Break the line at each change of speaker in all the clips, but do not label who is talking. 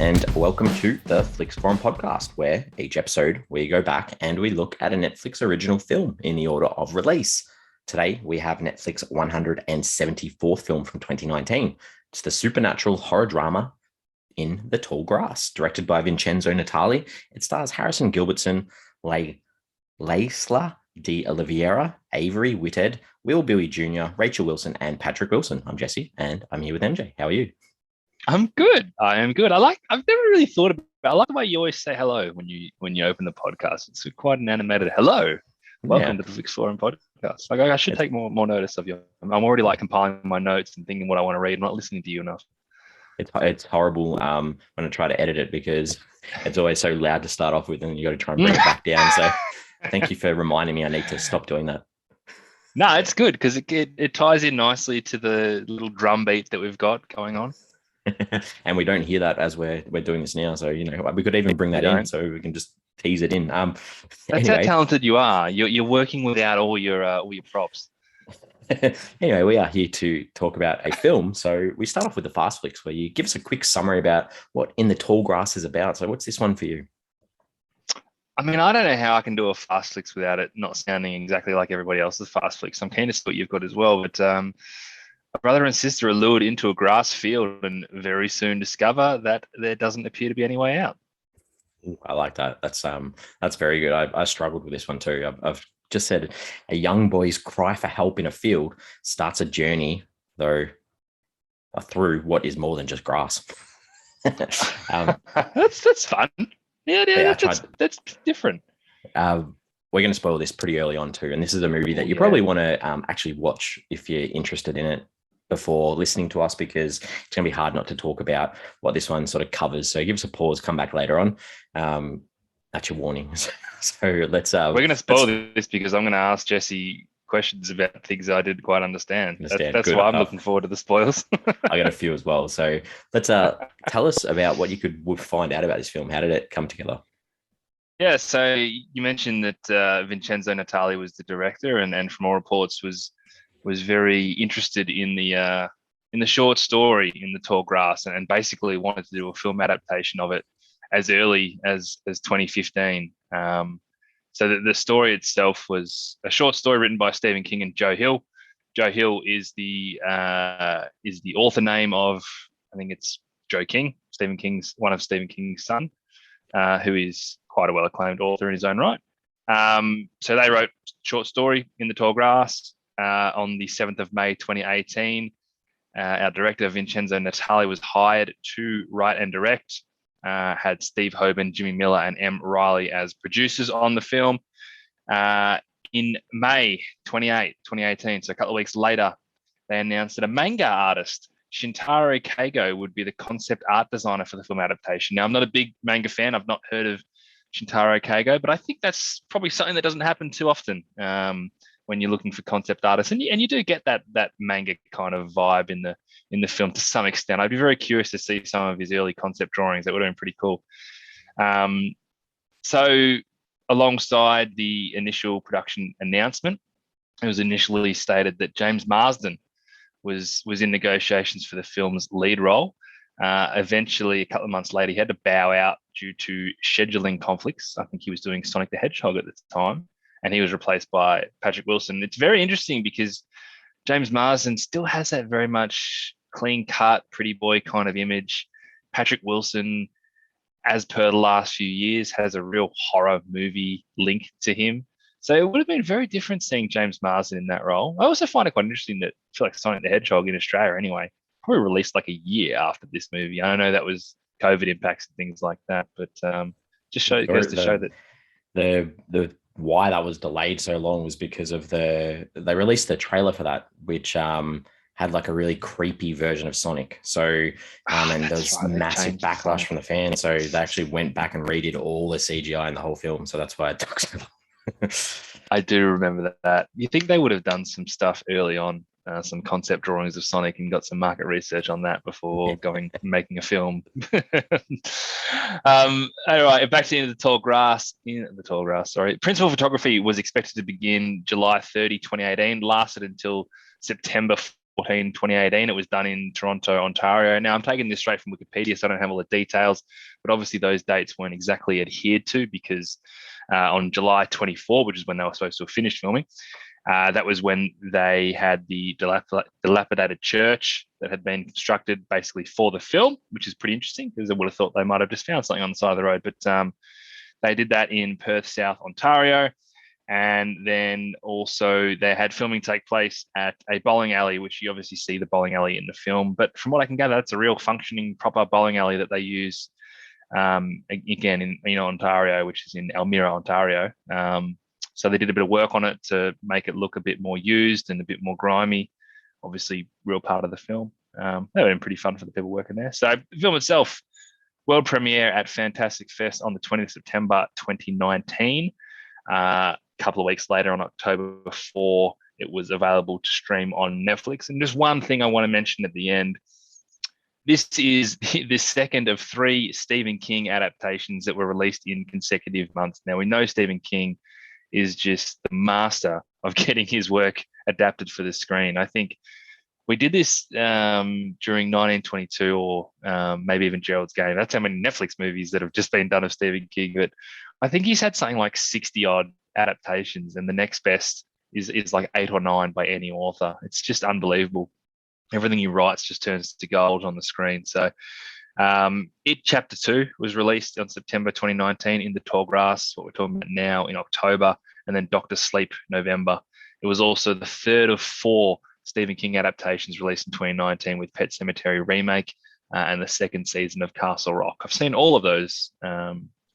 and welcome to the Flix Forum podcast, where each episode we go back and we look at a Netflix original film in the order of release. Today, we have Netflix 174th film from 2019. It's the supernatural horror drama In the Tall Grass, directed by Vincenzo Natali. It stars Harrison Gilbertson, Laysla De Oliveria, Avery Whitted, Buie Jr, Rachel Wilson, and Patrick Wilson. I'm Jesse, and I'm here with MJ. How are you?
I'm good. I am good. I've never really thought about. I like the way you always say hello when you open the podcast. It's quite an animated hello. Welcome to the Flix Forum podcast. I should take more notice of you. I'm already compiling my notes and thinking what I want to read. I'm not listening to you enough.
It's horrible when I try to edit it because it's always so loud to start off with, and you got to try and bring it back down. So thank you for reminding me. I need to stop doing that.
No, it's good because it ties in nicely to the little drum beat that we've got going on.
And we don't hear that as we're doing this now, so we could even bring that in, so we can just tease it in.
That's anyway. How talented you are. You're working without all your props.
Anyway, we are here to talk about a film. So we start off with the Fast Flicks, where you give us a quick summary about what In the Tall Grass is about. So what's this one for you?
I mean, I don't know how I can do a Fast Flicks without it not sounding exactly like everybody else's Fast Flicks. I'm keen to see what you've got as well, but a brother and sister are lured into a grass field and very soon discover that there doesn't appear to be any way out.
Ooh, I like that. That's very good. I struggled with this one too. I've just said a young boy's cry for help in a field starts a journey, though, through what is more than just grass.
That's fun. Yeah, that's different.
We're going to spoil this pretty early on too, and this is a movie that you probably want to actually watch if you're interested in it before listening to us, because it's going to be hard not to talk about what this one sort of covers. So give us a pause, come back later on. That's your warning. So let's.
We're going to spoil this because I'm going to ask Jesse questions about things I didn't quite understand. That's why I'm looking forward to the spoils.
I got a few as well. So let's tell us about what you would find out about this film. How did it come together?
Yeah, so you mentioned that Vincenzo Natali was the director, and from all reports was very interested in the short story In the Tall Grass, and basically wanted to do a film adaptation of it as early as 2015. So the story itself was a short story written by Stephen King and Joe Hill. Joe Hill is the author name of, I think it's Joe King, one of Stephen King's son, who is quite a well-acclaimed author in his own right. So they wrote short story In the Tall Grass on the 7th of May, 2018. Our director, Vincenzo Natali, was hired to write and direct, had Steve Hoban, Jimmy Miller, and M. Riley as producers on the film. In May 28, 2018, so a couple of weeks later, they announced that a manga artist, Shintaro Keigo, would be the concept art designer for the film adaptation. Now, I'm not a big manga fan. I've not heard of Shintaro Keigo, but I think that's probably something that doesn't happen too often when you're looking for concept artists, and you do get that manga kind of vibe in the film to some extent. I'd be very curious to see some of his early concept drawings. That would have been pretty cool. So alongside the initial production announcement, it was initially stated that James Marsden was in negotiations for the film's lead role. Eventually, a couple of months later, he had to bow out due to scheduling conflicts. I think he was doing Sonic the Hedgehog at the time, and he was replaced by Patrick Wilson. It's very interesting because James Marsden still has that very much clean-cut, pretty boy kind of image. Patrick Wilson, as per the last few years, has a real horror movie link to him. So it would have been very different seeing James Marsden in that role. I also find it quite interesting that I feel like Sonic the Hedgehog in Australia anyway, probably released like a year after this movie. I know that was COVID impacts and things like that, but just goes to show that
the why that was delayed so long was because of they released the trailer for that, which had like a really creepy version of Sonic. So and there was massive backlash from the fans. So they actually went back and redid all the CGI in the whole film. So that's why it took so long.
I do remember that. You think they would have done some stuff early on, some concept drawings of Sonic, and got some market research on that before making a film. All right, back to In the Tall Grass. Principal photography was expected to begin July 30, 2018, lasted until September 2018. It was done in Toronto, Ontario. Now, I'm taking this straight from Wikipedia, so I don't have all the details, but obviously those dates weren't exactly adhered to because on July 24, which is when they were supposed to have finished filming, that was when they had the dilapidated church that had been constructed basically for the film, which is pretty interesting because I would have thought they might have just found something on the side of the road. But they did that in Perth, South Ontario. And then also they had filming take place at a bowling alley, which you obviously see the bowling alley in the film. But from what I can gather, that's a real functioning, proper bowling alley that they use, again, in Ontario, which is in Elmira, Ontario. So they did a bit of work on it to make it look a bit more used and a bit more grimy. Obviously, real part of the film. That would have been pretty fun for the people working there. So the film itself, world premiere at Fantastic Fest on the 20th of September 2019. A couple of weeks later, on October 4, it was available to stream on Netflix. And just one thing I want to mention at the end. This is the second of 3 Stephen King adaptations that were released in consecutive months. Now, we know Stephen King is just the master of getting his work adapted for the screen. I think we did this during 1922 or maybe even Gerald's Game. That's how many Netflix movies that have just been done of Stephen King. But I think he's had something like 60 odd adaptations, and the next best is like 8 or 9 by any author. It's just unbelievable. Everything he writes just turns to gold on the screen. So It Chapter 2 was released on September 2019 in the Tall Grass, what we're talking about now, in October, and then Doctor Sleep, November. It was also the third of 4 Stephen King adaptations released in 2019 with Pet Sematary Remake and the second season of Castle Rock. I've seen all of those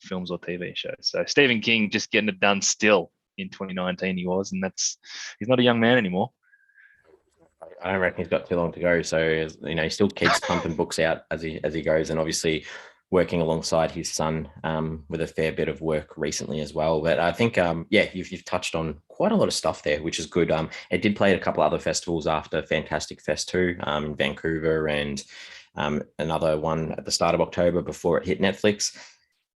films or TV shows. So Stephen King just getting it done still in 2019 he was, and he's not a young man anymore.
I don't reckon he's got too long to go. So, he still keeps pumping books out as he goes, and obviously working alongside his son with a fair bit of work recently as well. But I think, you've touched on quite a lot of stuff there, which is good. It did play at a couple other festivals after Fantastic Fest 2 in Vancouver, and another one at the start of October before it hit Netflix.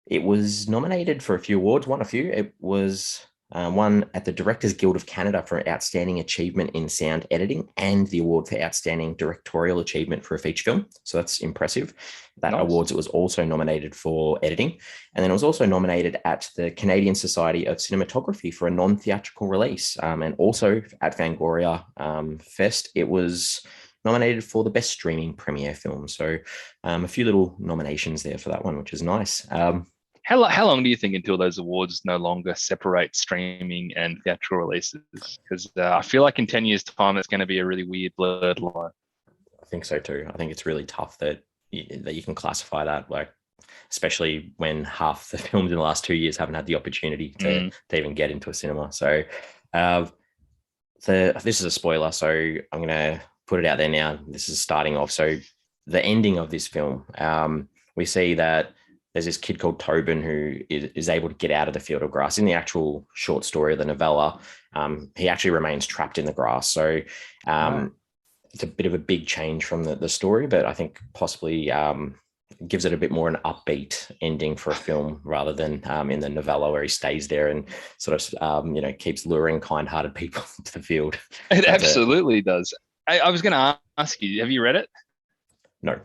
It was nominated for a few awards, won a few. It was won at the Directors Guild of Canada for Outstanding Achievement in Sound Editing and the award for Outstanding Directorial Achievement for a feature film. So that's impressive. That
Nice.
awards, it was also nominated for editing. And then it was also nominated at the Canadian Society of Cinematography for a non-theatrical release. And also at Fangoria Fest, it was nominated for the Best Streaming Premiere Film. So a few little nominations there for that one, which is nice.
How long do you think until those awards no longer separate streaming and theatrical releases? Because I feel like in 10 years' time, it's going to be a really weird blurred line.
I think so too. I think it's really tough that you can classify that, like, especially when half the films in the last 2 years haven't had the opportunity to even get into a cinema. So this is a spoiler, so I'm going to put it out there now. This is starting off. So the ending of this film, we see that there's this kid called Tobin who is able to get out of the field of grass. In the actual short story of the novella, he actually remains trapped in the grass. So it's a bit of a big change from the story, but I think possibly gives it a bit more an upbeat ending for a film rather than in the novella where he stays there and sort of, keeps luring kind-hearted people into the field.
It absolutely does. I was going to ask you, have you read it?
No.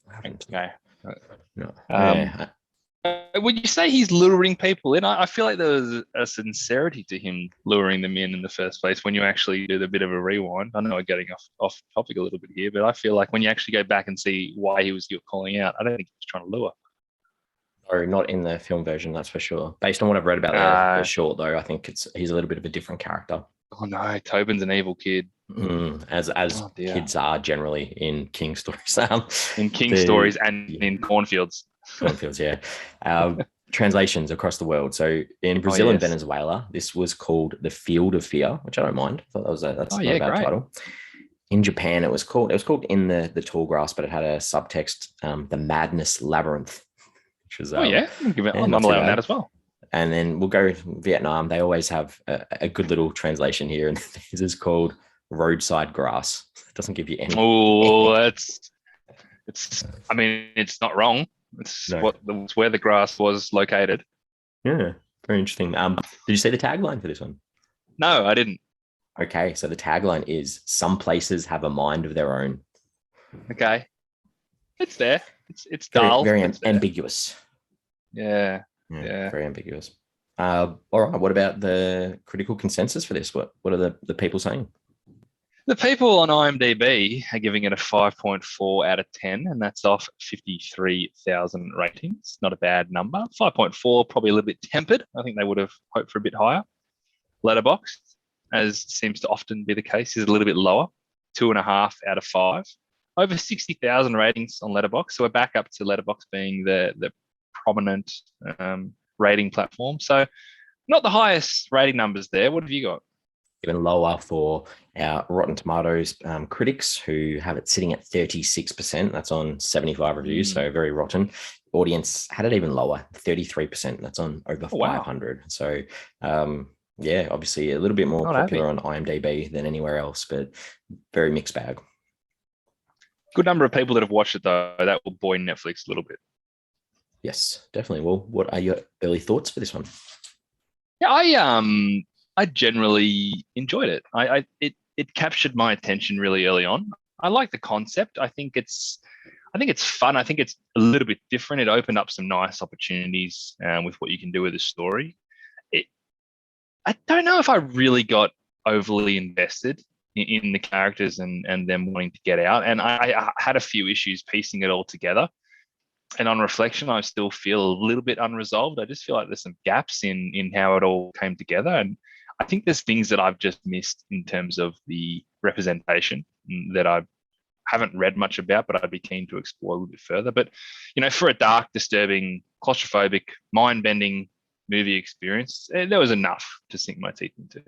I haven't.
Okay.
No.
Would you say he's luring people in? I feel like there was a sincerity to him luring them in the first place when you actually do a bit of a rewind. I know I'm getting off topic a little bit here, but I feel like when you actually go back and see why he was calling out, I don't think he was trying to lure.
Or not in the film version, that's for sure. Based on what I've read about the short, though, I think he's a little bit of a different character.
Oh no, Tobin's an evil kid.
As kids are generally in King stories.
In King stories and in cornfields.
Cornfields, yeah. Translations across the world. So in Brazil and Venezuela, this was called The Field of Fear, which I don't mind. I thought that's not a bad title. In Japan, it was called In the Tall Grass, but it had a subtext, The Madness Labyrinth, which was
I'm allowing that as well.
And then we'll go Vietnam. They always have a good little translation here, and this is called Roadside Grass. It doesn't give you any.
Oh, it's not wrong. It's where the grass was located.
Yeah, very interesting. Did you see the tagline for this one?
No, I didn't.
Okay, so the tagline is "Some places have a mind of their own."
Okay, it's there. It's
Very,
dull.
very
But it's there.
ambiguous.
Yeah,
Yeah,
yeah.
very ambiguous. All right. What about the critical consensus for this? What are the people saying?
The people on IMDb are giving it a 5.4 out of 10, and that's off 53,000 ratings. Not a bad number. 5.4, probably a little bit tempered. I think they would have hoped for a bit higher. Letterboxd, as seems to often be the case, is a little bit lower. 2.5 out of 5. Over 60,000 ratings on Letterboxd. So we're back up to Letterboxd being the prominent rating platform. So not the highest rating numbers there. What have you got?
Even lower for our Rotten Tomatoes critics, who have it sitting at 36%. That's on 75 reviews, so very rotten. Audience had it even lower, 33%. That's on over 500. So, yeah, obviously a little bit more popular on IMDb than anywhere else, but very mixed bag.
Good number of people that have watched it, though. That will buoy Netflix a little bit.
Yes, definitely. Well, what are your early thoughts for this one?
Yeah, I generally enjoyed it. It captured my attention really early on. I like the concept. I think it's fun. I think it's a little bit different. It opened up some nice opportunities with what you can do with a story. I don't know if I really got overly invested in the characters and them wanting to get out. And I had a few issues piecing it all together. And on reflection, I still feel a little bit unresolved. I just feel like there's some gaps in how it all came together. And I think there's things that I've just missed in terms of the representation that I haven't read much about, but I'd be keen to explore a little bit further. But, for a dark, disturbing, claustrophobic, mind-bending movie experience, there was enough to sink my teeth into.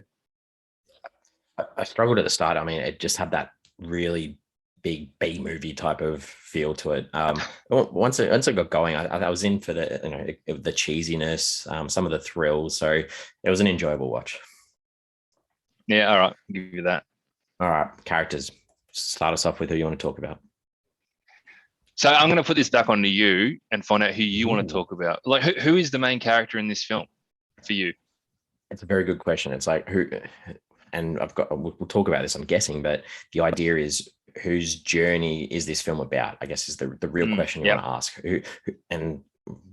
I struggled at the start. I mean, it just had that really big B movie type of feel to it. Once it got going, I was in for the the cheesiness, some of the thrills. So it was an enjoyable watch.
Yeah, all right, I'll give you that.
All right, characters. Start us off with who you want to talk about.
So I'm going to put this back onto you and find out who you want to talk about. Like, who is the main character in this film for you?
It's a very good question. It's like who, and we'll talk about this, I'm guessing, but the idea is, whose journey is this film about? I guess is the real question you want to ask. And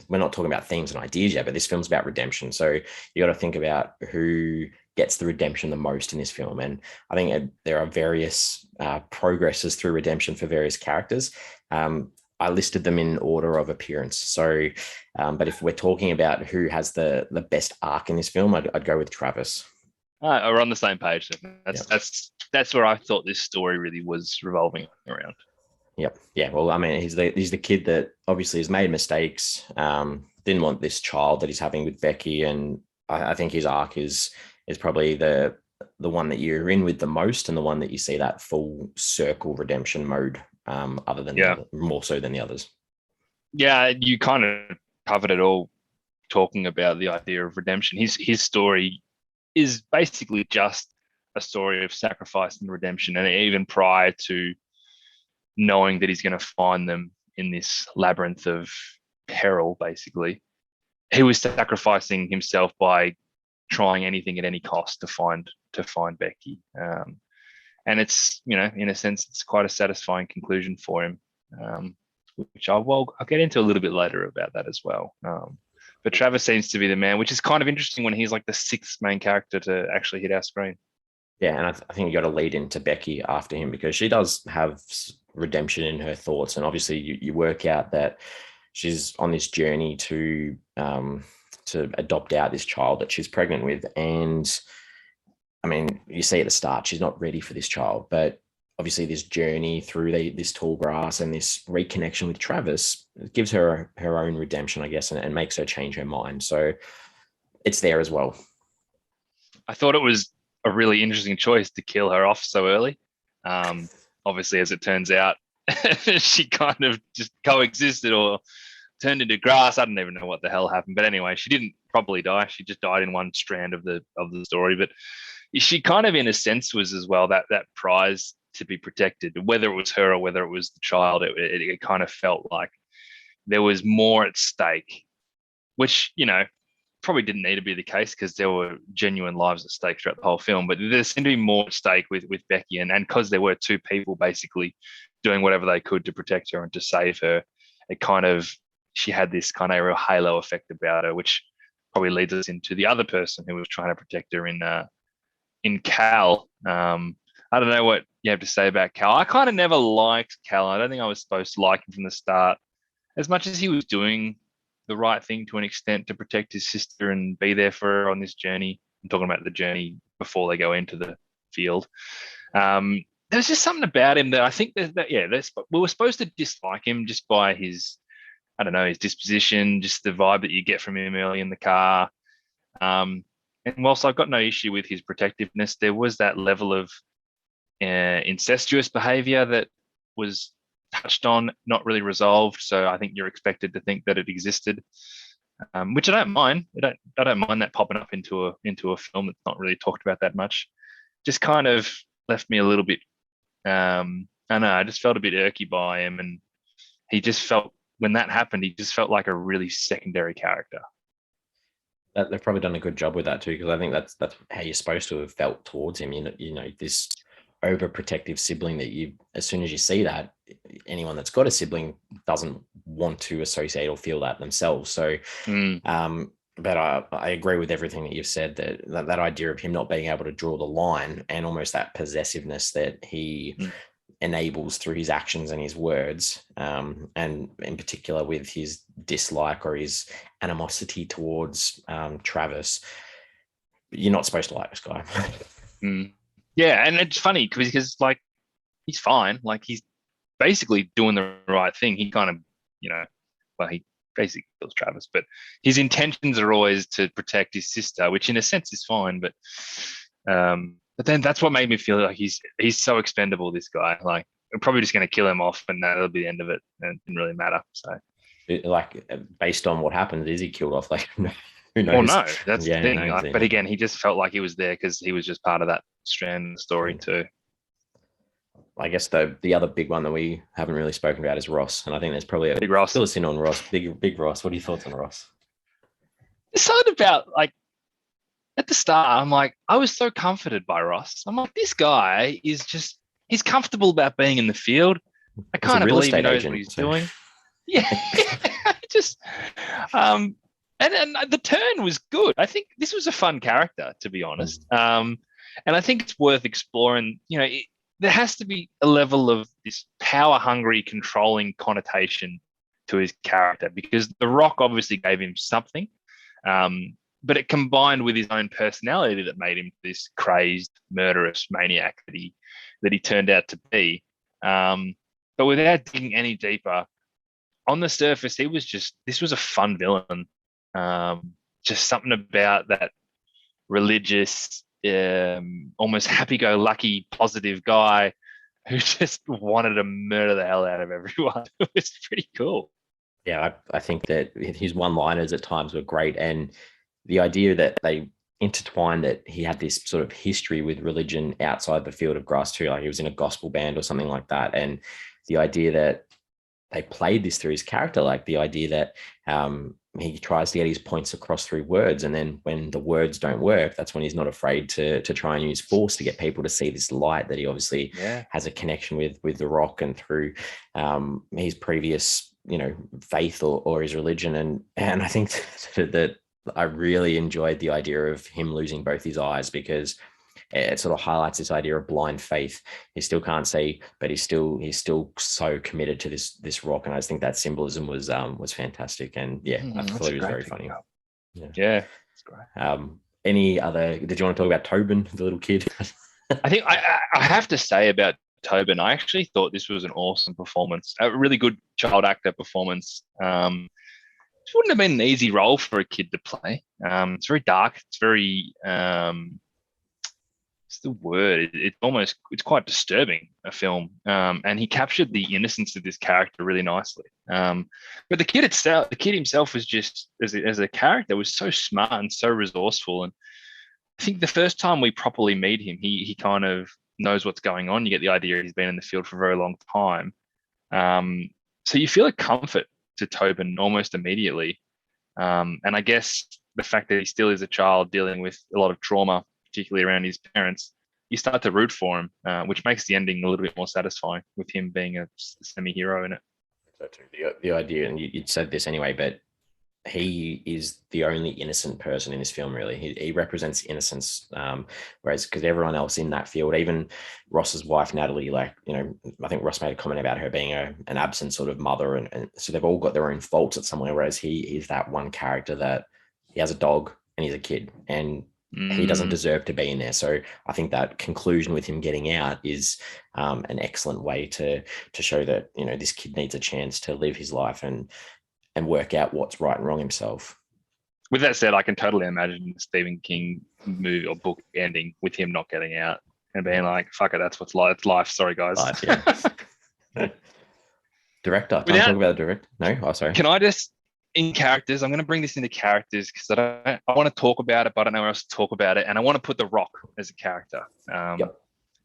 we're not talking about themes and ideas yet, but this film's about redemption. So you got to think about who gets the redemption the most in this film. And I think there are various progresses through redemption for various characters. I listed them in order of appearance. So, but if we're talking about who has the best arc in this film, I'd go with Travis.
We're on the same page. That's where I thought this story really was revolving around.
Yep. Yeah. Well, I mean, he's the kid that obviously has made mistakes. Didn't want this child that he's having with Becky, and I think his arc is probably the one that you're in with the most, and the one that you see that full circle redemption mode. Other than more so than the others.
Yeah, you kind of covered it all, talking about the idea of redemption. His story is basically just a story of sacrifice and redemption, and even prior to knowing that he's going to find them in this labyrinth of peril, basically, he was sacrificing himself by trying anything at any cost to find Becky. And it's, in a sense, it's quite a satisfying conclusion for him, which I'll get into a little bit later about that as well. But Travis seems to be the man, which is kind of interesting when he's like the sixth main character to actually hit our screen.
Yeah, and I think you got to lead into Becky after him, because she does have redemption in her thoughts, and obviously you work out that she's on this journey to adopt out this child that she's pregnant with. And I mean, you see at the start, she's not ready for this child, but obviously this journey through this tall grass and this reconnection with Travis gives her her own redemption, I guess, and makes her change her mind. So it's there as well.
I thought it was a really interesting choice to kill her off so early. Obviously, as it turns out, she kind of just coexisted or turned into grass. I don't even know what the hell happened, but anyway, she didn't probably die. She just died in one strand of the story. But she kind of, in a sense, was as well that prize to be protected. Whether it was her or whether it was the child, it kind of felt like there was more at stake, which probably didn't need to be the case because there were genuine lives at stake throughout the whole film. But there seemed to be more at stake with Becky, and because there were two people basically doing whatever they could to protect her and to save her, it kind of, she had this kind of real halo effect about her, which probably leads us into the other person who was trying to protect her in Cal. I don't know what you have to say about Cal. I kind of never liked Cal. I don't think I was supposed to like him from the start. As much as he was doing the right thing to an extent to protect his sister and be there for her on this journey. I'm talking about the journey before they go into the field. There's just something about him that I think we were supposed to dislike him just by his, I don't know, his disposition, just the vibe that you get from him early in the car. And whilst I've got no issue with his protectiveness, there was that level of incestuous behavior that was touched on, not really resolved. So I think you're expected to think that it existed, which I don't mind. I don't mind that popping up into a film that's not really talked about that much. Just kind of left me a little bit. I don't know. I just felt a bit irky by him, and he just felt, when that happened, he just felt like a really secondary character.
They've probably done a good job with that too, because I think that's how you're supposed to have felt towards him. You know, this overprotective sibling that you, as soon as you see that, anyone that's got a sibling doesn't want to associate or feel that themselves. So, but I agree with everything that you've said, that idea of him not being able to draw the line and almost that possessiveness that he enables through his actions and his words, and in particular with his dislike or his animosity towards Travis. You're not supposed to like this guy.
Yeah, and it's funny because like, he's fine. Like, he's basically doing the right thing. He kind of, he basically kills Travis, but his intentions are always to protect his sister, which in a sense is fine. But then that's what made me feel like he's so expendable, this guy. Like, we're probably just going to kill him off, and that'll be the end of it. And it didn't really matter. So,
like, based on what happens, is he killed off? Like, who knows?
Well, no, that's the thing.
No,
but again, he just felt like he was there because he was just part of that strand of the story too.
I guess the other big one that we haven't really spoken about is Ross, and I think there's probably
Big Ross.
Fill us in on Ross. Big Ross. What are your thoughts on Ross?
It's something about, like, at the start, I'm like, I was so comforted by Ross. I'm like, this guy is just, he's comfortable about being in the field. I kind of believe he knows what he's doing. Yeah, just and the turn was good. I think this was a fun character, to be honest. And I think it's worth exploring. There has to be a level of this power-hungry, controlling connotation to his character, because The Rock obviously gave him something, but it combined with his own personality that made him this crazed, murderous maniac that he turned out to be. But without digging any deeper, on the surface, this was a fun villain. Just something about that religious, almost happy-go-lucky, positive guy who just wanted to murder the hell out of everyone. It was pretty cool.
Yeah, I think that his one-liners at times were great, and the idea that they intertwined that he had this sort of history with religion outside the field of grass too, like he was in a gospel band or something like that, and the idea that they played this through his character, like the idea that he tries to get his points across through words, and then when the words don't work, that's when he's not afraid to try and use force to get people to see this light that he obviously has a connection with The Rock, and through his previous faith or his religion. And I think that I really enjoyed the idea of him losing both his eyes, because it sort of highlights this idea of blind faith. He still can't see, but he's still so committed to this rock. And I just think that symbolism was fantastic. And I thought it was very funny.
Yeah, it's great.
Any other? Did you want to talk about Tobin, the little kid?
I think I have to say about Tobin, I actually thought this was an awesome performance, a really good child actor performance. It wouldn't have been an easy role for a kid to play. It's very dark. It's very what's the word? It's quite disturbing, a film. And he captured the innocence of this character really nicely. But the kid himself was just, as a character, was so smart and so resourceful. And I think the first time we properly meet him, he kind of knows what's going on. You get the idea he's been in the field for a very long time. So you feel a comfort to Tobin almost immediately. And I guess the fact that he still is a child dealing with a lot of trauma, particularly around his parents, you start to root for him, which makes the ending a little bit more satisfying with him being a semi-hero in it.
So the idea, and you said this anyway, but he is the only innocent person in this film, really. He represents innocence, whereas because everyone else in that field, even Ross's wife Natalie, like, you know, I think Ross made a comment about her being an absent sort of mother, and so they've all got their own faults at somewhere, whereas he is that one character that he has a dog and he's a kid, and he doesn't deserve to be in there. So I think that conclusion with him getting out is an excellent way to show that, you know, this kid needs a chance to live his life and work out what's right and wrong himself.
With that said, I can totally imagine the Stephen King movie or book ending with him not getting out and being like, fuck it, that's what's life. It's life. Sorry, guys.
Life, yeah. Director. Time to talk about the director. No? Oh, sorry.
Can I just, in characters, I'm going to bring this into characters because I want to talk about it, but I don't know where else to talk about it. And I want to put The Rock as a character.
Yep.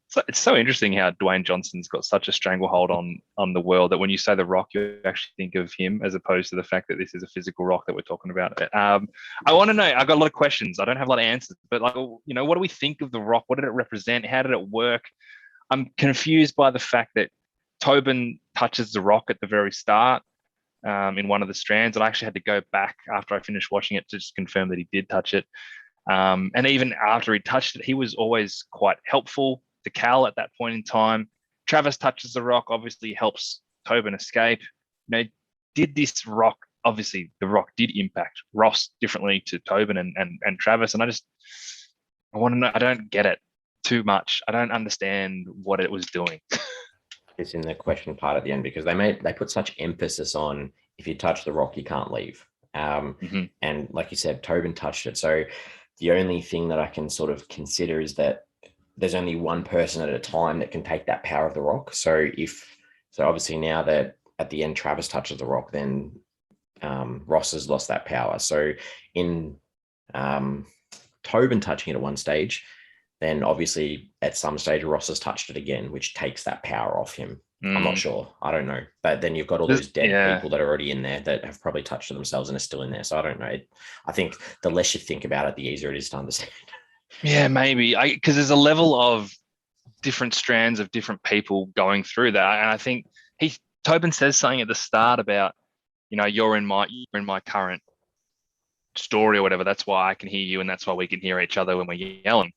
So it's so interesting how Dwayne Johnson's got such a stranglehold on the world that when you say The Rock, you actually think of him as opposed to the fact that this is a physical rock that we're talking about. I want to know, I've got a lot of questions. I don't have a lot of answers, but like, you know, what do we think of The Rock? What did it represent? How did it work? I'm confused by the fact that Tobin touches The Rock at the very start in one of the strands. And I actually had to go back after I finished watching it to just confirm that he did touch it. And even after he touched it, he was always quite helpful to Cal at that point in time. Travis touches The Rock, obviously helps Tobin escape. You know, did this Rock, obviously The Rock did impact Ross differently to Tobin and Travis. And I want to know, I don't get it too much. I don't understand what it was doing.
It's in the question part at the end because they put such emphasis on if you touch The Rock, you can't leave. And like you said, Tobin touched it. So the only thing that I can sort of consider is that there's only one person at a time that can take that power of The Rock. So obviously now that at the end Travis touches The Rock, then Ross has lost that power. So in Tobin touching it at one stage, then obviously at some stage Ross has touched it again, which takes that power off him. I'm not sure. I don't know. But then you've got all those dead people that are already in there that have probably touched it themselves and are still in there. So I don't know. I think the less you think about it, the easier it is to understand.
Yeah, maybe. Because there's a level of different strands of different people going through that. And I think Tobin says something at the start about, you know, you're in my current story or whatever. That's why I can hear you, and that's why we can hear each other when we're yelling.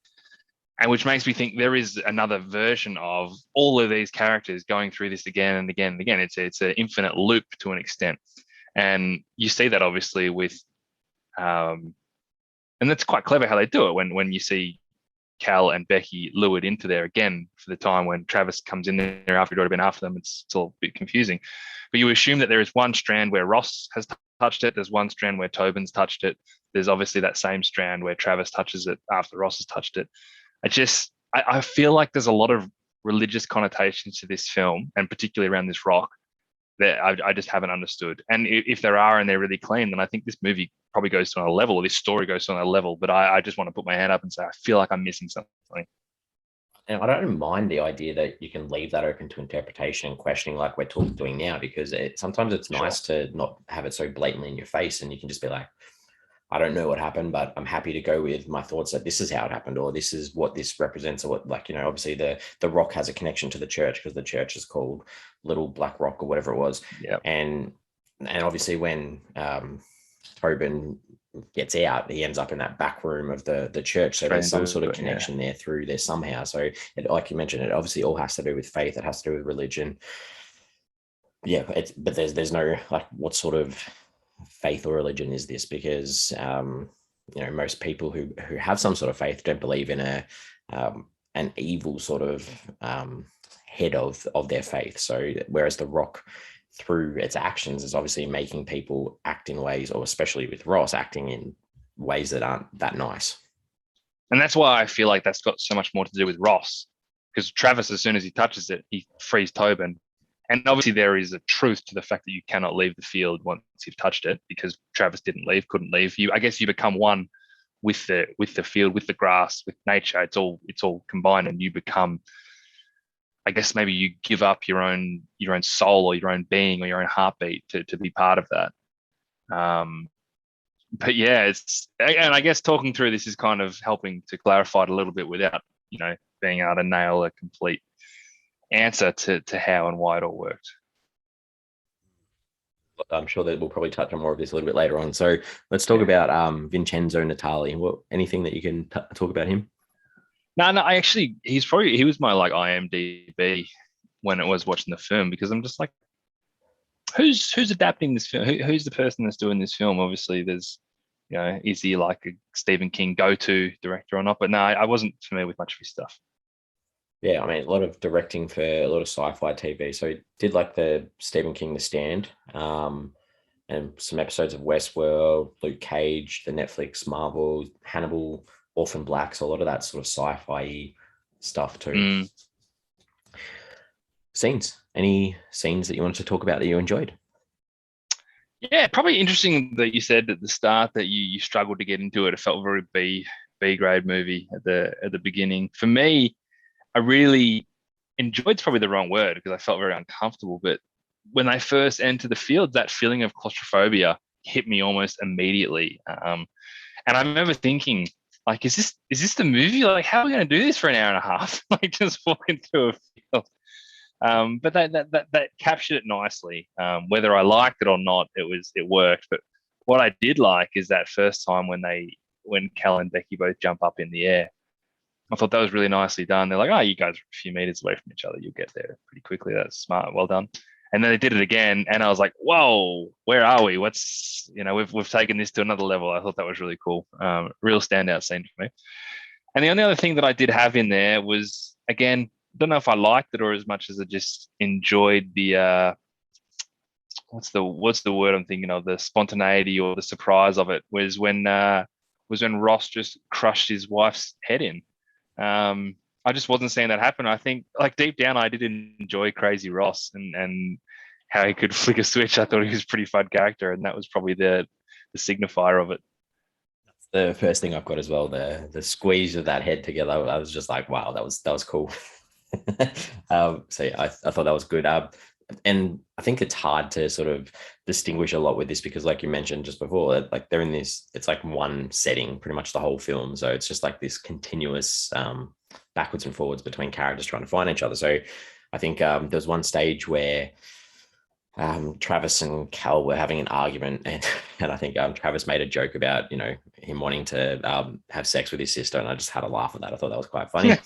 And which makes me think there is another version of all of these characters going through this again and again and again. It's an infinite loop to an extent. And you see that obviously with, and that's quite clever how they do it when you see Cal and Becky lured into there again for the time when Travis comes in there after he'd already been after them. It's all a bit confusing. But you assume that there is one strand where Ross has touched it. There's one strand where Tobin's touched it. There's obviously that same strand where Travis touches it after Ross has touched it. I feel like there's a lot of religious connotations to this film, and particularly around this rock, that I just haven't understood. And if there are and they're really clean, then I think this movie probably goes to another level, or this story goes to another level. But I just want to put my hand up and say, I feel like I'm missing something.
And I don't mind the idea that you can leave that open to interpretation and questioning like we're doing now, because sometimes it's nice to not have it so blatantly in your face, and you can just be like, I don't know what happened, but I'm happy to go with my thoughts that this is how it happened, or this is what this represents, or what, like, you know, obviously the rock has a connection to the church because the church is called Little Black Rock or whatever it was.
Yeah.
And obviously when Tobin gets out, he ends up in that back room of the church. So there's some sort of connection there through there somehow. So like you mentioned, it obviously all has to do with faith. It has to do with religion. Yeah. But there's no, like, what sort of faith or religion is this? Because you know, most people who have some sort of faith don't believe in an evil sort of head of their faith. So whereas the rock, through its actions, is obviously making people act in ways, or especially with Ross, acting in ways that aren't that nice.
And that's why I feel like that's got so much more to do with Ross, because Travis, as soon as he touches it, he frees Tobin. And obviously there is a truth to the fact that you cannot leave the field once you've touched it, because Travis didn't leave, couldn't leave. I guess you become one with the field, with the grass, with nature. It's all combined, and you become, I guess maybe you give up your own soul or your own being or your own heartbeat to be part of that. but yeah, and I guess talking through this is kind of helping to clarify it a little bit without, being able to nail a complete answer to how and why it all worked.
I'm sure that we'll probably touch on more of this a little bit later on. So let's talk about Vincenzo Natali. Anything that you can talk about him?
No, he was my like IMDb when it was watching the film, because I'm just like, who's adapting this film? Who's the person that's doing this film? Obviously, there's, is he like a Stephen King go-to director or not? But no, I wasn't familiar with much of his stuff.
Yeah, I mean, a lot of directing for a lot of sci-fi TV. So he did like the Stephen King The Stand, and some episodes of Westworld, Luke Cage, the Netflix Marvel, Hannibal, Orphan Black. So a lot of that sort of sci-fi stuff too. Scenes. Any scenes that you wanted to talk about that you enjoyed?
Yeah, probably interesting that you said at the start that you struggled to get into it. It felt very B grade movie at the beginning. For me, I really enjoyed, it's probably the wrong word, because I felt very uncomfortable. But when I first entered the field, that feeling of claustrophobia hit me almost immediately. And I remember thinking, like, is this the movie? Like, how are we going to do this for an hour and a half? Like, just walking through a field. But that captured it nicely. Whether I liked it or not, it worked. But what I did like is that first time when Cal and Becky both jump up in the air. I thought that was really nicely done. They're like, "Oh, you guys are a few meters away from each other. You'll get there pretty quickly. That's smart. Well done." And then they did it again, and I was like, "Whoa, where are we? We've taken this to another level." I thought that was really cool. Real standout scene for me. And the only other thing that I did have in there was, again, don't know if I liked it or as much as I just enjoyed the what's the word I'm thinking of, the spontaneity or the surprise of it, was when Ross just crushed his wife's head in. I just wasn't seeing that happen. I think, like, deep down, I did enjoy Crazy Ross and how he could flick a switch. I thought he was a pretty fun character, and that was probably the signifier of it.
That's the first thing I've got as well. The squeeze of that head together. I was just like, wow, that was cool. So yeah, I thought that was good. And I think it's hard to sort of distinguish a lot with this, because, like you mentioned just before, like they're in this, it's like one setting pretty much the whole film. So it's just like this continuous backwards and forwards between characters trying to find each other. So I think there was one stage where Travis and Cal were having an argument, and I think Travis made a joke about, him wanting to have sex with his sister, and I just had a laugh at that. I thought that was quite funny.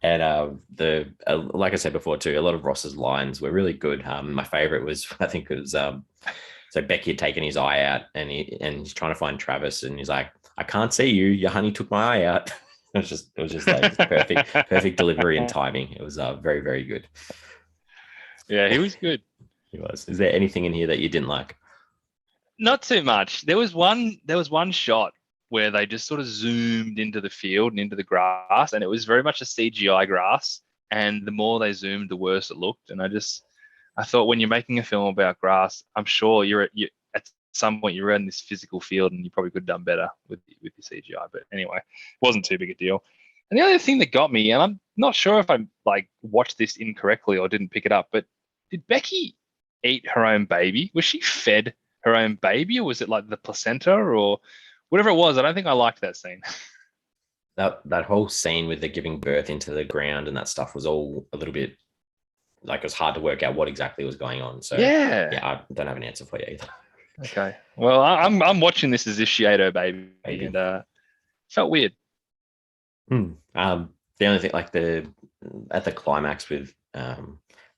And like I said before too, a lot of Ross's lines were really good. My favorite was, I think it was, so Becky had taken his eye out, and he's trying to find Travis, and he's like, "I can't see you. Your honey took my eye out." It was just like perfect delivery and timing. It was very, very good.
Yeah, he was good.
He was. Is there anything in here that you didn't like?
Not too much. There was one shot where they just sort of zoomed into the field and into the grass, and it was very much a CGI grass. And the more they zoomed, the worse it looked. And I thought, when you're making a film about grass, I'm sure you're at some point you're in this physical field, and you probably could have done better with your CGI. But anyway, it wasn't too big a deal. And the other thing that got me, and I'm not sure if I like watched this incorrectly or didn't pick it up, but did Becky eat her own baby? Was she fed her own baby, or was it like the placenta or whatever it was? I don't think I liked that scene.
That whole scene with the giving birth into the ground and that stuff was all a little bit like, it was hard to work out what exactly was going on. So yeah, I don't have an answer for you either.
Okay. Well, I'm watching this as if she ate her baby, and felt weird.
The only thing, like at the climax with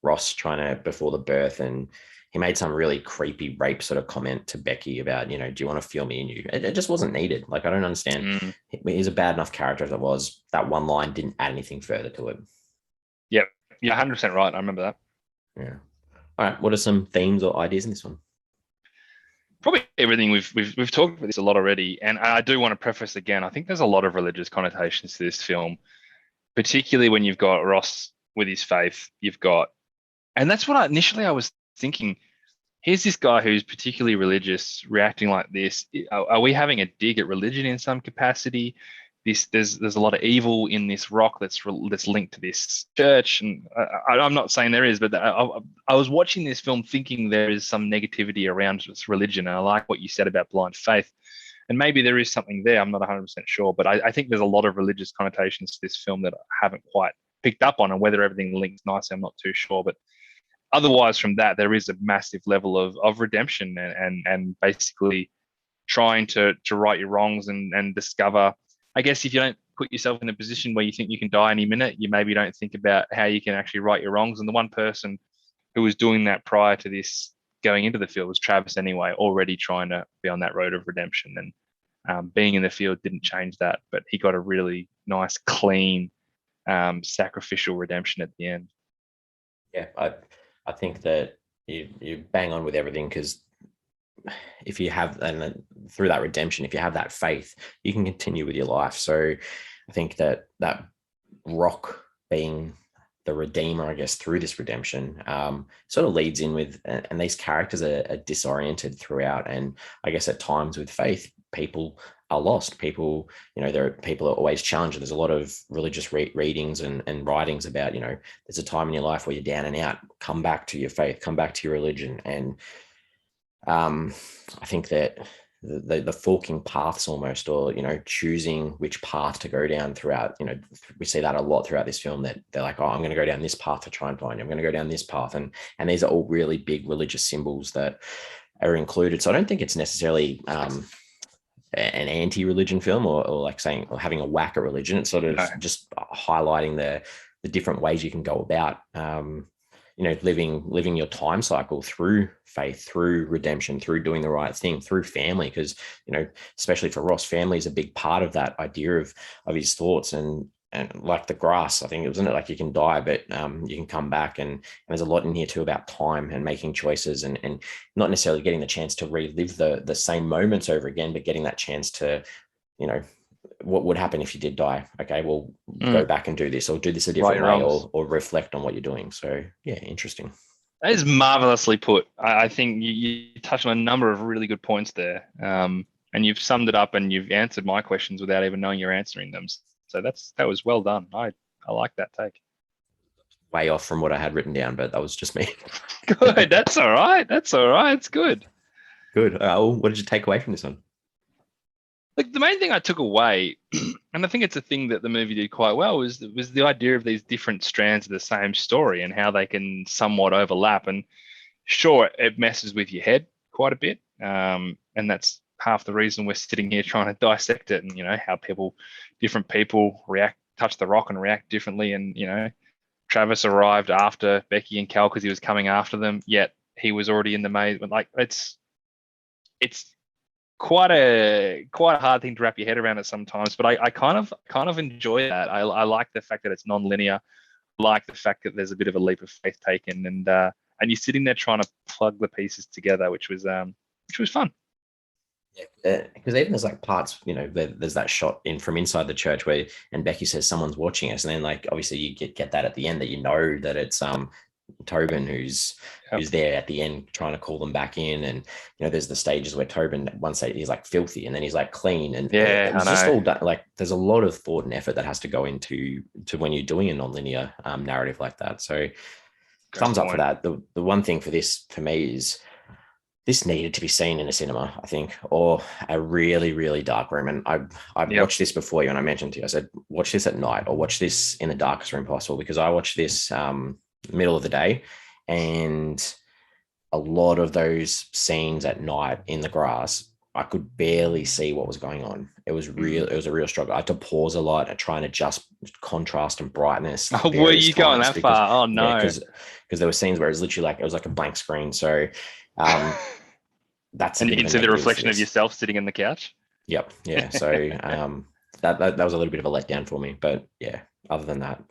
Ross trying to, before the birth, and he made some really creepy rape sort of comment to Becky about, do you want to feel me in you? It just wasn't needed. Like, I don't understand. He's a bad enough character as it was. That one line didn't add anything further to it.
Yep. Yeah, 100% right. I remember that.
Yeah. All right. What are some themes or ideas in this one?
Probably everything. We've talked about this a lot already, and I do want to preface again, I think there's a lot of religious connotations to this film, particularly when you've got Ross with his faith. And that's what I was thinking. Here's this guy who's particularly religious reacting like this. Are we having a dig at religion in some capacity? there's a lot of evil in this rock that's linked to this church, and I'm not saying there is, but I was watching this film thinking there is some negativity around this religion, and I like what you said about blind faith, and maybe there is something there. I'm not 100% sure, but I think there's a lot of religious connotations to this film that I haven't quite picked up on, and whether everything links nicely, I'm not too sure. But otherwise, from that, there is a massive level of redemption and basically trying to right your wrongs and discover. I guess if you don't put yourself in a position where you think you can die any minute, you maybe don't think about how you can actually right your wrongs. And the one person who was doing that prior to this going into the field was Travis anyway, already trying to be on that road of redemption. And being in the field didn't change that, but he got a really nice, clean, sacrificial redemption at the end.
Yeah, I think that you bang on with everything, because if you have, and then through that redemption, if you have that faith, you can continue with your life. So I think that rock being the redeemer, I guess, through this redemption, sort of leads in with, and these characters are disoriented throughout. And I guess at times with faith, people are lost. People, there are people are always challenged. There's a lot of religious readings and writings about, there's a time in your life where you're down and out. Come back to your faith, come back to your religion. And I think that the forking paths almost, or choosing which path to go down throughout, we see that a lot throughout this film, that they're like, oh, I'm going to go down this path to try and find you, I'm going to go down this path, and these are all really big religious symbols that are included. So I don't think it's necessarily an anti-religion film, or like saying, or having a whack at religion. It's sort of just highlighting the different ways you can go about living your time cycle through faith, through redemption, through doing the right thing, through family. Because, especially for Ross, family is a big part of that idea of his thoughts. And like the grass, I think, wasn't it like you can die, but you can come back. And there's a lot in here too about time and making choices, and not necessarily getting the chance to relive the same moments over again, but getting that chance to, what would happen if you did die? Okay, well, go back and do this, or do this a different way, or reflect on what you're doing. So yeah, interesting.
That is marvelously put. I think you touched on a number of really good points there, and you've summed it up, and you've answered my questions without even knowing you're answering them. So that was well done. I like that take.
Way off from what I had written down, but that was just me.
Good. That's all right. It's good.
Good. What did you take away from this one?
Like, the main thing I took away, and I think it's a thing that the movie did quite well, was the idea of these different strands of the same story and how they can somewhat overlap. And sure, it messes with your head quite a bit, and that's half the reason we're sitting here trying to dissect it, and how different people touch the rock and react differently. And Travis arrived after Becky and Cal because he was coming after them, yet he was already in the maze. Like, it's quite a hard thing to wrap your head around it sometimes, but I kind of enjoy that. I like the fact that it's non-linear. I like the fact that there's a bit of a leap of faith taken, and you're sitting there trying to plug the pieces together, which was fun.
Yeah, because even there's like parts, there's that shot from inside the church and Becky says someone's watching us, and then like obviously you get that at the end, that that it's Tobin who's there at the end trying to call them back in. And there's the stages where Tobin, one stage he's like filthy and then he's like clean, and it's just all done. Like, there's a lot of thought and effort that has to go into when you're doing a non-linear narrative like that. So thumbs up for that. The one thing for this for me is this needed to be seen in a cinema, I think, or a really, really dark room. And I've watched this before you, and I mentioned to you, I said, watch this at night or watch this in the darkest room possible, because I watched this middle of the day, and a lot of those scenes at night in the grass, I could barely see what was going on. It was a real struggle. I had to pause a lot and try and adjust contrast and brightness.
Oh, were you going that far? Oh no.
Because there were scenes where it was literally it was like a blank screen. So that's
and you can see the reflection of yourself sitting in the couch.
Yep. Yeah. So that was a little bit of a letdown for me. But yeah, other than that,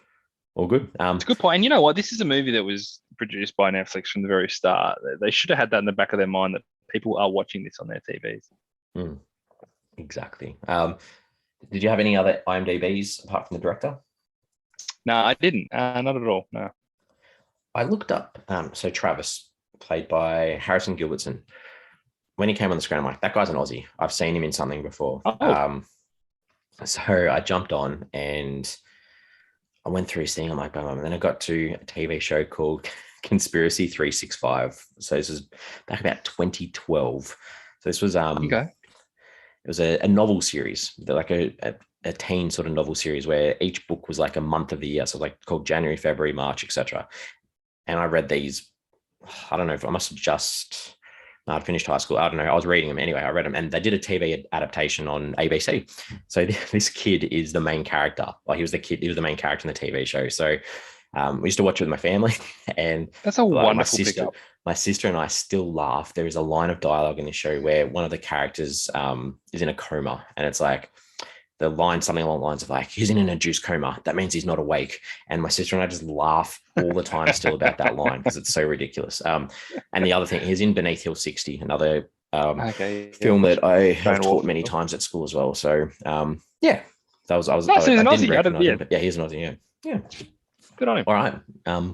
all good.
It's a good point. And you know what? This is a movie that was produced by Netflix from the very start. They should have had that in the back of their mind, that people are watching this on their TVs.
Exactly. Did you have any other IMDb's apart from the director?
No, I didn't. Not at all. No.
I looked up. So Travis, played by Harrison Gilbertson. When he came on the screen, I'm like, that guy's an Aussie. I've seen him in something before. So I jumped on and I went through seeing. I'm like, oh, and then I got to a TV show called Conspiracy 365. So this was back about 2012. So this was
Okay.
it was a novel series, like a teen sort of novel series where each book was like a month of the year. So like called January, February, March, etc. And I read these. I don't know if I must have just I'd finished high school. I don't know. I was reading them anyway. I read them, and they did a TV adaptation on ABC. So this kid is the main character. Like he was the kid. He was the main character in the TV show. So we used to watch it with my family, and
That's a
like
wonderful pickup.
my sister and I still laugh. There is a line of dialogue in the show where one of the characters is in a coma, and it's like the line something along the lines of like, he's in an induced coma. That means he's not awake. And my sister and I just laugh all the time still about that line because it's so ridiculous. And the other thing, he's in Beneath Hill 60, another
Okay.
film that I have
Don't
taught
walk.
many times at school as well. So yeah, that was
No, so he's
I
an
didn't
Aussie.
recognize
Yeah,
him, but yeah, he's an Aussie. Yeah, yeah.
good on him.
All right.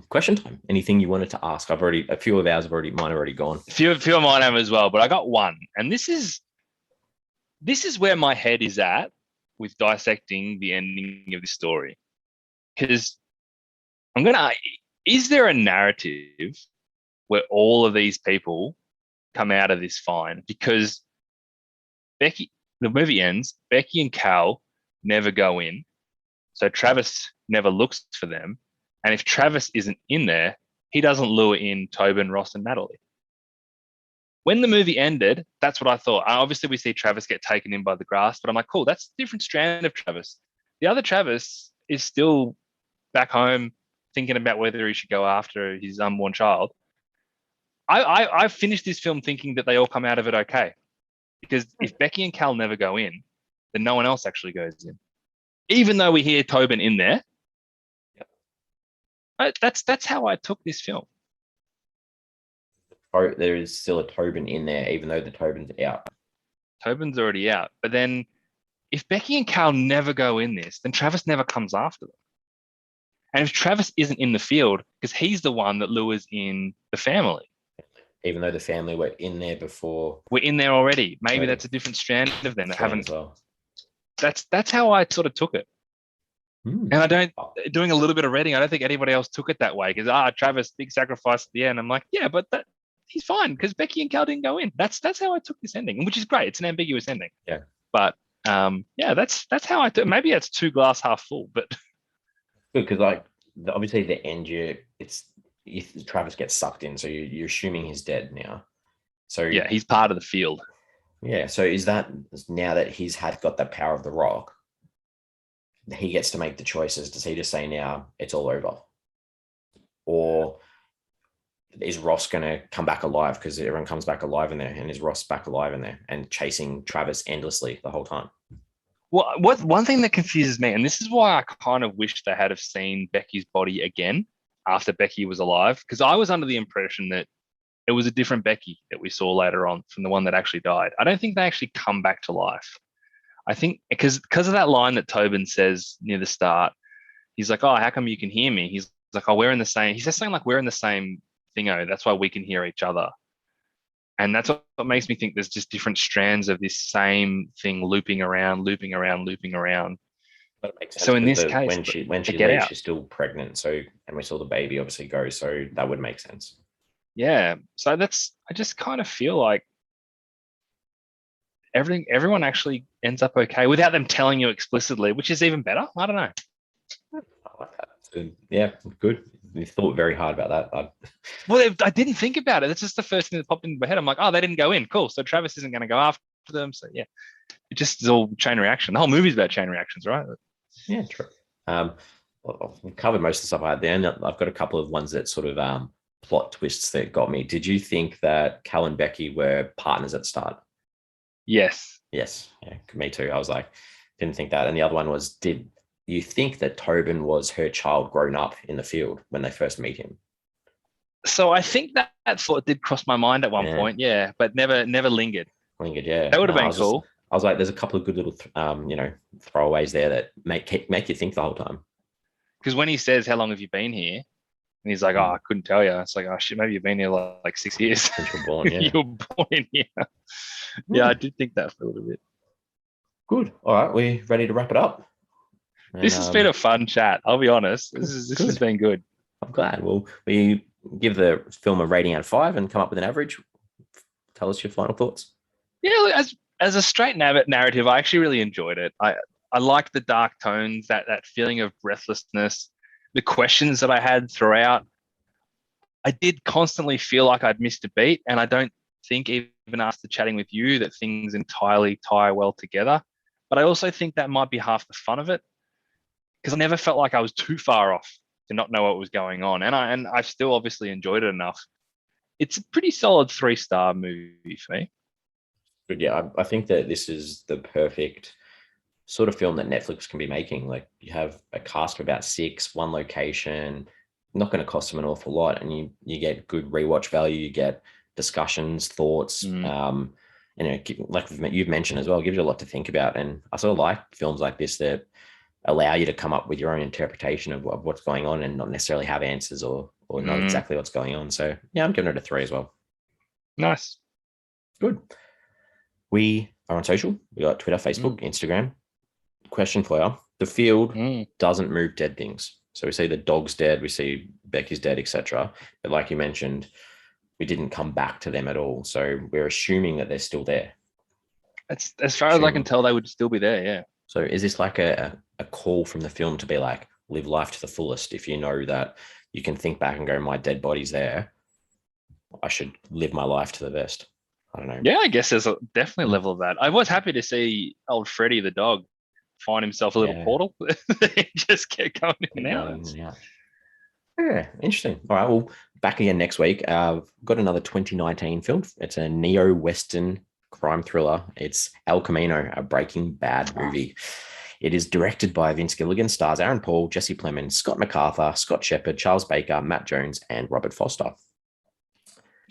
Question time. Anything you wanted to ask? A few of ours mine have already gone.
Few of mine have as well, but I got one, and this is where my head is at with dissecting the ending of the story, because is there a narrative where all of these people come out of this fine? Because the movie ends, Becky and Cal never go in, so Travis never looks for them, and if Travis isn't in there, he doesn't lure in Tobin, Ross, and Natalie. When the movie ended, that's what I thought. Obviously, we see Travis get taken in by the grass, but I'm like, cool, that's a different strand of Travis. The other Travis is still back home thinking about whether he should go after his unborn child. I finished this film thinking that they all come out of it okay. Because if Becky and Cal never go in, then no one else actually goes in. Even though we hear Tobin in there, that's how I took this film.
There is still a Tobin in there, even though the Tobin's out.
Tobin's already out. But then if Becky and Cal never go in this, then Travis never comes after them. And if Travis isn't in the field, because he's the one that lures in the family.
Even though the family were in there before.
We're in there already. Maybe that's a different strand of them that haven't.
Well.
That's how I sort of took it. And I don't, doing a little bit of reading, I don't think anybody else took it that way. Because Travis, big sacrifice at the end. I'm like, yeah, but he's fine because Becky and Cal didn't go in. That's how I took this ending, which is great. It's an ambiguous ending.
Yeah.
But yeah, that's how I took. Maybe it's 2 glass half full, but
good because like obviously the end Travis gets sucked in, so you're assuming he's dead now. So
yeah, he's part of the field.
Yeah. So is that now that he's got that power of the rock, he gets to make the choices? Does he just say now it's all over, or is Ross going to come back alive because everyone comes back alive in there, and is Ross back alive in there and chasing Travis endlessly the whole time?
Well, one thing that confuses me, and this is why I kind of wish they had have seen Becky's body again after Becky was alive, because I was under the impression that it was a different Becky that we saw later on from the one that actually died. I don't think they actually come back to life. I think because of that line that Tobin says near the start, he's like, oh, how come you can hear me? He's like, oh, we're in the same, he says something like, we're in the same thingo. That's why we can hear each other. And that's what makes me think there's just different strands of this same thing looping around. But it makes sense. So in this case,
when she leaves, she's still pregnant. So, and we saw the baby obviously go. So that would make sense.
Yeah. So I just kind of feel like everyone actually ends up okay without them telling you explicitly, which is even better. I don't know.
I like that. So, yeah, good. You thought very hard about that.
Well, I didn't think about it. That's just the first thing that popped into my head. I'm like, oh, they didn't go in. Cool. So Travis isn't going to go after them. So yeah, it just is all chain reaction. The whole movie's about chain reactions, right?
Yeah, true. We've covered most of the stuff I had there. And I've got a couple of ones that sort of plot twists that got me. Did you think that Cal and Becky were partners at the start?
Yes.
Yes. Yeah, me too. I was like, didn't think that. And the other one was, did you think that Tobin was her child grown up in the field when they first meet him?
So I think that thought did cross my mind at one point, yeah, but never lingered.
Yeah.
That would have been cool.
I was like, there's a couple of good little, throwaways there that make you think the whole time.
Because when he says, how long have you been here? And he's like, oh, I couldn't tell you. It's like, oh, shit, maybe you've been here like 6 years.
Since you were born, yeah.
You were born here. Yeah, I did think that for a little bit.
Good. All right, we're ready to wrap it up. And,
This has been a fun chat. I'll be honest. This has been good.
I'm glad. Well, we give the film a rating out of 5 and come up with an average. Tell us your final thoughts.
Yeah, look, as a straight narrative, I actually really enjoyed it. I liked the dark tones, that feeling of breathlessness, the questions that I had throughout. I did constantly feel like I'd missed a beat, and I don't think even after chatting with you that things entirely tie well together. But I also think that might be half the fun of it, because I never felt like I was too far off to not know what was going on, and I've still obviously enjoyed it enough. It's a pretty solid 3-star movie for me.
But yeah, I think that this is the perfect sort of film that Netflix can be making. Like, you have a cast of about 6, one location, not going to cost them an awful lot, and you get good rewatch value. You get discussions, thoughts, and like you've mentioned as well, it gives you a lot to think about. And I sort of like films like this that allow you to come up with your own interpretation of what's going on and not necessarily have answers or know exactly what's going on. So yeah, I'm giving it a 3 as well.
Nice.
Good. We are on social. We got Twitter, Facebook, Instagram. Question for you. The field doesn't move dead things. So we see the dog's dead, we see Becky's dead, etc. But like you mentioned, we didn't come back to them at all. So we're assuming that they're still there.
As far as I can tell, they would still be there, yeah.
So is this like a call from the film to be like, live life to the fullest? If you know that you can think back and go, my dead body's there, I should live my life to the best. I don't know.
Yeah, I guess there's definitely a level of that. I was happy to see old Freddie the dog find himself a little portal. He just kept going in and out.
Yeah, interesting. All right, well, back again next week. I've got another 2019 film. It's a neo-Western crime thriller. It's El Camino, a Breaking Bad movie. It is directed by Vince Gilligan, stars Aaron Paul, Jesse Plemons, Scott MacArthur, Scott Shepard, Charles Baker, Matt Jones, and Robert Foster.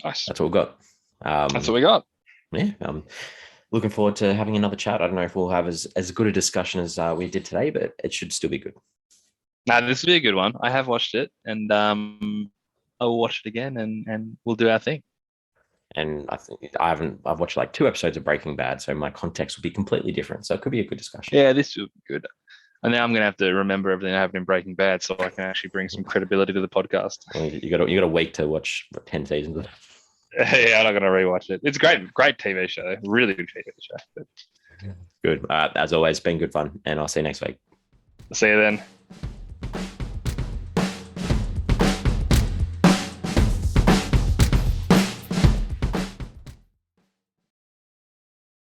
Nice.
That's what we've got.
That's what we got.
Yeah. Looking forward to having another chat. I don't know if we'll have as good a discussion as we did today, but it should still be good.
No, this will be a good one. I have watched it, and I will watch it again, and we'll do our thing.
And I think I've watched like 2 episodes of Breaking Bad, so my context will be completely different. So it could be a good discussion.
Yeah, this will be good. And now I'm going to have to remember everything that happened in Breaking Bad, so I can actually bring some credibility to the podcast.
Well, you got a week to watch 10 seasons of it.
Yeah, I'm not going to rewatch it. It's great TV show. Really good TV show.
Good. As always, been good fun, and I'll see you next week.
See you then.